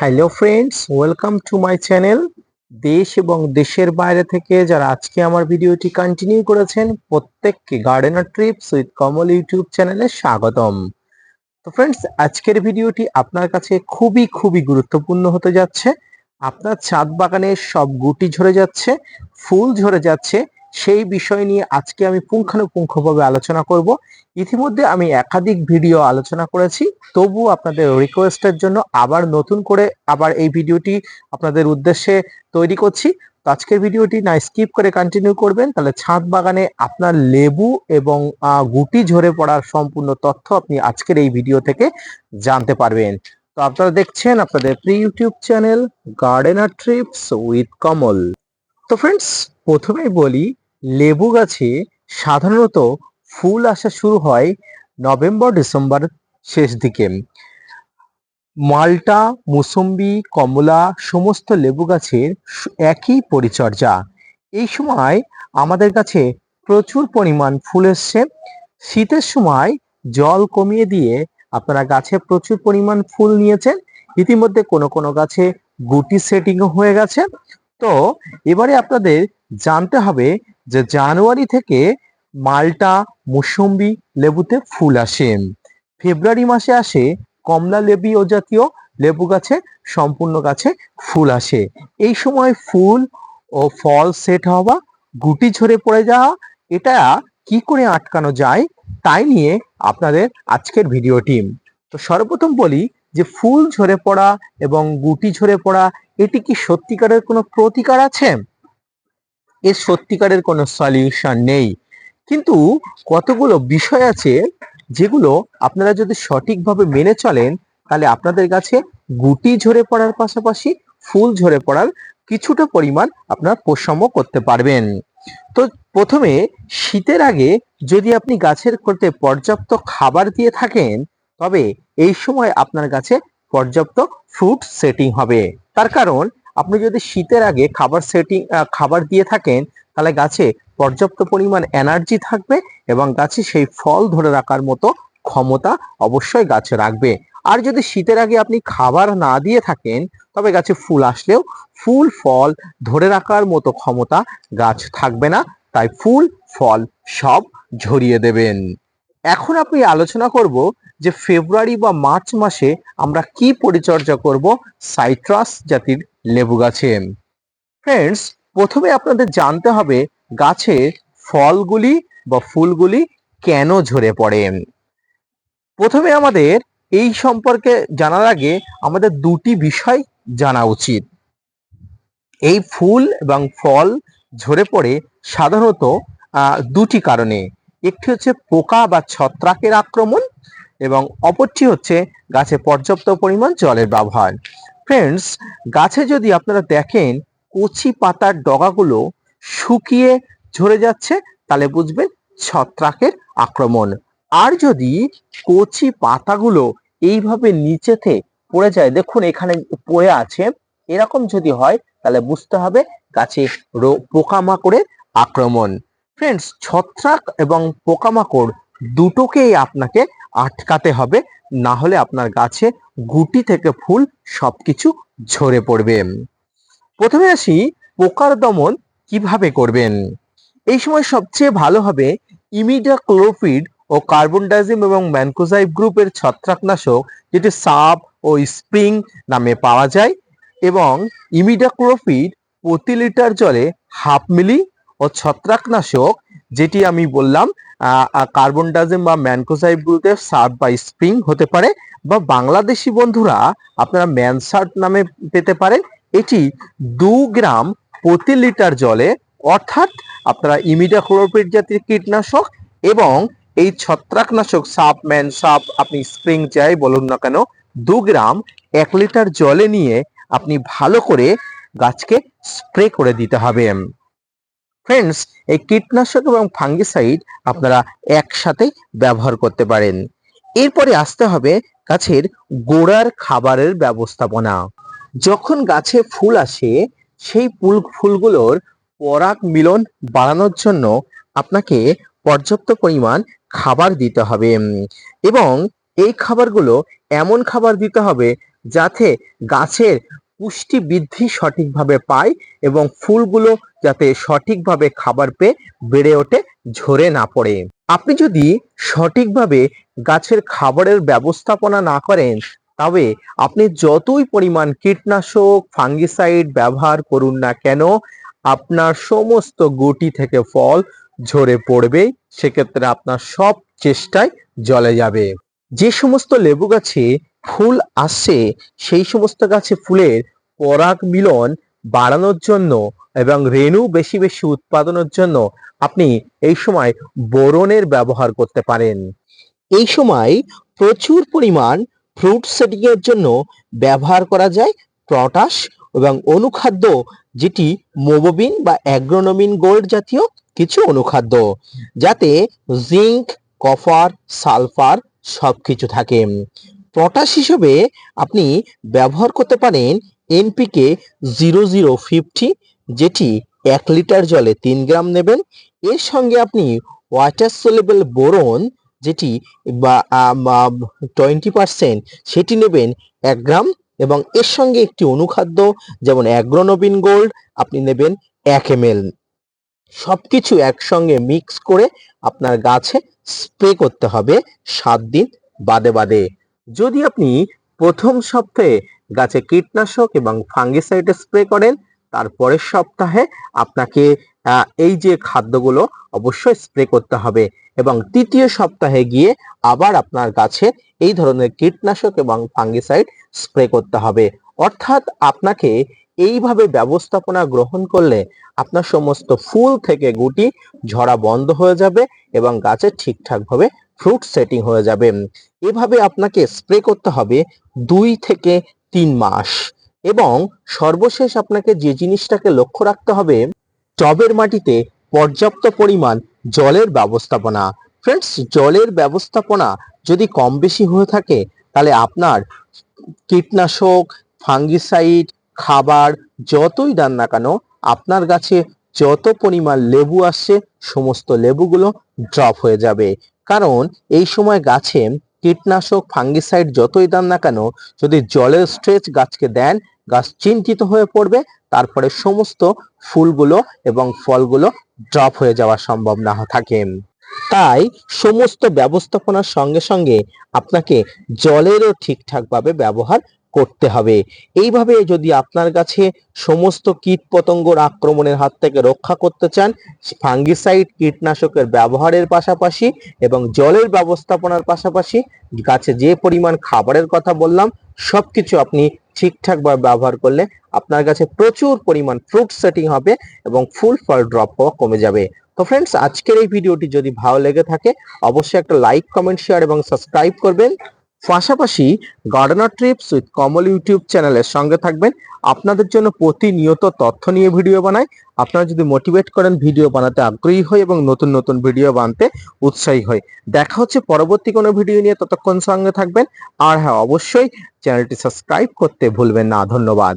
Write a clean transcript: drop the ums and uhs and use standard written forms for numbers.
Hello friends, welcome to my channel. দেশ এবং দেশের বাইরে থেকে যারা আজকে আমার ভিডিওটি কন্টিনিউ করেছেন প্রত্যেককে gardener trips with Kamal YouTube চ্যানেলে স্বাগতম। তো ফ্রেন্ডস, আজকের ভিডিওটি আপনার কাছে খুবই গুরুত্বপূর্ণ হতে যাচ্ছে। আপনার ছাদ বাগানে সব গুটি ঝরে যাচ্ছে, ফুল ঝরে যাচ্ছে, সেই বিষয় নিয়ে আজকে আমি পুঙ্খানুপুঙ্খভাবে আলোচনা করব। ইতিমধ্যে আমি একাধিক ভিডিও আলোচনা করেছি, তবু আপনাদের রিকোয়েস্টের জন্য নতুন করে এই ভিডিওটি আপনাদের উদ্দেশ্যে তৈরি করছি। তো আজকের ভিডিওটি না স্কিপ করে কন্টিনিউ করবেন, তাহলে ছাদ বাগানে আপনার লেবু এবং গুটি ঝরে পড়ার সম্পূর্ণ তথ্য আপনি আজকের এই ভিডিও থেকে জানতে পারবেন। তো আপনারা দেখছেন আপনাদের প্রিয় YouTube channel gardener trips with Kamal. তো ফ্রেন্ডস, প্রথমেই বলি, লেবু গাছে সাধারণত ফুল আসা শুরু হয় নভেম্বর-ডিসেম্বর শেষ দিকে। মাল্টা, মুসম্বি, কমলা সমস্ত লেবু গাছের একই পরিচর্যা। এই সময় আমাদের কাছে প্রচুর পরিমাণ ফুল এসছে। শীতের সময় জল কমিয়ে দিয়ে আপনারা গাছে প্রচুর পরিমাণ ফুল নিয়েছেন। ইতিমধ্যে কোনো গাছে গুটি সেটিংও হয়ে গেছে। তো এবারে আপনাদের জানতে হবে যে জানুয়ারি থেকে মাল্টা, মুসম্বি লেবুতে ফুল আসে। ফেব্রুয়ারি মাসে আসে কমলা লেবু ও জাতীয় লেবু গাছে সম্পূর্ণ গাছে ফুল আসে। এই সময় ফুল ও ফল সেট হওয়া, গুটি ঝরে পড়ে যাওয়া, এটা কি করে আটকানো যায় তাই নিয়ে আপনাদের আজকের ভিডিওটি। তো সর্বপ্রথম বলি যে ফুল ঝরে পড়া এবং গুটি ঝরে পড়া, এটি কি সত্যিকারের কোনো প্রতিকার আছে? এর সত্যিকারের কোনো সলিউশন নেই, কিন্তু কতগুলো বিষয় আছে যেগুলো আপনারা যদি সঠিকভাবে মেনে চলেন তাহলে আপনাদের কাছে গুটি ঝরে পড়ার পাশাপাশি ফুল ঝরে পড়ার কিছুটা পরিমাণ আপনারা উপশম করতে পারবেন। তো প্রথমে, শীতের আগে যদি আপনি গাছের করতে পর্যাপ্ত খাবার দিয়ে থাকেন, তবে এই সময় আপনার গাছে পর্যাপ্ত ফ্রুট সেটিং হবে। তার কারণ, আপনি যদি শীতের আগে খাবার দিয়ে থাকেন, তাহলে গাছে পর্যাপ্ত পরিমাণ এনার্জি থাকবে এবং গাছে সেই ফল ধরে রাখার মতো ক্ষমতা অবশ্যই গাছে রাখবে। আর যদি শীতের আগে আপনি খাবার না দিয়ে থাকেন, তবে গাছে ফুল আসলেও ফুল ফল ধরে রাখার মতো ক্ষমতা গাছ থাকবে না, তাই ফুল ফল সব ঝরিয়ে দেবেন। এখন আমি আলোচনা করব যে ফেব্রুয়ারি বা মার্চ মাসে আমরা কি পরিচর্যা করব সাইট্রাস জাতির লেবু গাছে। ফ্রেন্ডস, প্রথমে আপনাদের জানতে হবে গাছের ফলগুলি বা ফুলগুলি কেন ঝরে পড়ে। প্রথমে আমাদের এই সম্পর্কে জানার আগে আমাদের দুটি বিষয় জানা উচিত। এই ফুল এবং ফল ঝরে পড়ে সাধারণত দুটি কারণে। একটি হচ্ছে পোকা বা ছত্রাকের আক্রমণ এবং অপরটি হচ্ছে গাছে পর্যাপ্ত পরিমাণ জলের ব্যবহার। ফ্রেন্ডস, গাছে যদি আপনারা দেখেন কচি পাতার ডগাগুলো শুকিয়ে ঝরে যাচ্ছে, তাহলে বুঝবেন ছত্রাকের আক্রমণ। আর যদি কচি পাতাগুলো এইভাবে নিচেতে পড়ে যায়, দেখুন এখানে পড়ে আছে, এরকম যদি হয় তাহলে বুঝতে হবে গাছে পোকামাকড়ের আক্রমণ। ফ্রেন্ডস, ছত্রাক এবং পোকামাকড় দুটোকেই আপনাকে আটকাতে হবে, না হলে আপনার গাছে গুটি থেকে ফুল সবকিছু ঝরে পড়বে। প্রথমে আসি পোকার দমন কিভাবে করবেন। এই সময় সবচেয়ে ভালো হবে ইমিডাক্লোপিড ও কার্বনডাজিম এবং ম্যানকোজাইব গ্রুপের ছত্রাকনাশক, যেটি সাব ও স্প্রিং নামে পাওয়া যায়, এবং ইমিডাক্লোপিড প্রতি লিটার জলে 1/2 মিলি ও ছত্রাকনাশক যেটি আমি বললাম কার্বনডাজিম বা ম্যানকোজাইব গ্রুপের সাব বা স্প্রিং হতে পারে, বা বাংলাদেশি বন্ধুরা আপনারা ম্যানসার্ট নামে পেতে পারেন। এটি 2 গ্রাম প্রতি লিটার জলে, অর্থাৎ আপনারা ইমিডাক্লোপিড জাতীয় কীটনাশক এবং এই ছত্রাকনাশক সাব আপনি স্প্রিং যাই বলুন না কেন, 2 গ্রাম 1 লিটার জলে নিয়ে আপনি ভালো করে গাছকে স্প্রে করে দিতে হবে। ফ্রেন্ডস, এই কীটনাশক এবং ফাঙ্গিসাইড আপনারা একসাথে ব্যবহার করতে পারেন। এরপরে আসতে হবে গাছের গোড়ার খাবারের ব্যবস্থাপনা। যখন গাছে ফুল আসে, সেই ফুলগুলোর পরাগ মিলন বাড়ানোর জন্য আপনাকে পর্যাপ্ত পরিমাণ খাবার দিতে হবে, এবং এই খাবারগুলো এমন খাবার দিতে হবে যাতে গাছের পুষ্টি বৃদ্ধি সঠিকভাবে পায় এবং ফুলগুলো যাতে সঠিকভাবে খাবার পেয়ে বেড়ে ওঠে, ঝরে না পড়ে। আপনি যদি সঠিকভাবে গাছের খাবারের ব্যবস্থাপনা না করেন, তবে আপনি যতই পরিমাণ কীটনাশক ফাঙ্গিসাইড ব্যবহার করুন না কেন, আপনার সমস্ত গুটি থেকে ফল ঝরে পড়বে। সেক্ষেত্রে আপনার সব চেষ্টায় জলে যাবে। যে সমস্ত লেবু গাছে ফুল আসছে, সেই সমস্ত গাছে ফুলের পরাগ মিলন বাড়ানোর জন্য এবং রেণু বেশি বেশি উৎপাদনের জন্য আপনি এই সময় বোরনের ব্যবহার করতে পারেন। এই সময় প্রচুর পরিমাণ ফ্রুট সেটিং এর জন্য ব্যবহার করা যায় পটাশ এবং অনুখাদ্য, যেটি মোবোবিন বা অ্যাগ্রোনোমিন গোল্ড জাতীয় কিছু অনুখাদ্য, যাতে জিঙ্ক, কপার, সালফার সবকিছু থাকে। পটাশ হিসেবে আপনি ব্যবহার করতে পারেন এনপিকে 0050, যেটি 1 লিটার জলে 3 গ্রাম নেবেন। এর সঙ্গে আপনি ওয়াটার সলিউবল বোরন, যেটি 20%, সেটি নেবেন 1 গ্রাম, এবং এর সঙ্গে একটি অনুখাদ্য যেমন অ্যাগ্রোনোবিন গোল্ড আপনি নেবেন 1 ml। সবকিছু একসঙ্গে মিক্স করে আপনার গাছে স্প্রে করতে হবে 7 দিন বাদে বাদে। যদি আপনি প্রথম সপ্তাহে গাছে কীটনাশক এবং ফাঙ্গিসাইড স্প্রে করেন, তারপরের সপ্তাহে আপনাকে এই যে খাদ্যগুলো অবশ্যই স্প্রে করতে হবে, এবং তৃতীয় সপ্তাহে গিয়ে আবার আপনার গাছে এই ধরনের কীটনাশক এবং ফাঙ্গিসাইড স্প্রে করতে হবে। অর্থাৎ আপনাকে এইভাবে ব্যবস্থাপনা গ্রহণ করলে আপনার সমস্ত ফুল থেকে গুটি ঝরা বন্ধ হয়ে যাবে এবং গাছে ঠিকঠাকভাবে ফ্রুট সেটিং হয়ে যাবে। এভাবে আপনাকে স্প্রে করতে হবে 2 থেকে 3 মাস। এবং সর্বশেষ আপনাকে যে জিনিসটাকে লক্ষ্য রাখতে হবে, টবের মাটিতে পর্যাপ্ত পরিমাণ জলের ব্যবস্থাপনা। ফ্রেন্ডস, জলের ব্যবস্থাপনা যদি কম বেশি হয়ে থাকে, তাহলে আপনার কীটনাশক, ফাঙ্গিসাইড, খাবার যতই দেন না কেন, আপনার গাছে যত পরিমাণ লেবু আসছে সমস্ত লেবুগুলো ড্রপ হয়ে যাবে। কারণ এই সময় গাছে কীটনাশক ফাঙ্গিসাইড যতই দেন না কেন, যদি জলের স্ট্রেচ গাছকে দেন, গাছ চিন্তিত হয়ে পড়বে, তারপরে সমস্ত ফুলগুলো এবং ফলগুলো ড্রপ হয়ে যাওয়ার সম্ভাবনা থাকে। তাই সমস্ত ব্যবস্থাপনার সঙ্গে সঙ্গে আপনাকে জলেরও ঠিকঠাকভাবে ব্যবহার করতে হবে। এইভাবে যদি আপনার কাছে সমস্ত কীটপতঙ্গর আক্রমণের হাত থেকে রক্ষা করতে চান, ফাঙ্গিসাইড কীটনাশকের ব্যবহারের পাশাপাশি এবং জলের ব্যবস্থাপনার পাশাপাশি গাছে যে পরিমাণ খাবারের কথা বললাম, সবকিছু আপনি ঠিকঠাকভাবে ব্যবহার করলে আপনার কাছে প্রচুর পরিমাণ ফ্রুট সেটিং হবে এবং ফুল ফল ড্রপ হওয়া কমে যাবে। তো ফ্রেন্ডস, আজকের এই ভিডিওটি যদি ভালো লেগে থাকে, অবশ্যই একটা লাইক, কমেন্ট, শেয়ার এবং সাবস্ক্রাইব করবেন। পাশাপাশি gardener trips with Kamal YouTube চ্যানেলের সঙ্গে থাকবেন। আপনাদের জন্য প্রতিনিয়ত তথ্য নিয়ে ভিডিও বানাই। আপনারা যদি মোটিভেট করেন, ভিডিও বানাতে আগ্রহী হই এবং নতুন নতুন ভিডিও বানাতে উৎসাহী হই। দেখা হচ্ছে পরবর্তী কোনো ভিডিও নিয়ে, ততক্ষণ সঙ্গে থাকবেন। আর হ্যাঁ, অবশ্যই চ্যানেলটি সাবস্ক্রাইব করতে ভুলবেন না। ধন্যবাদ।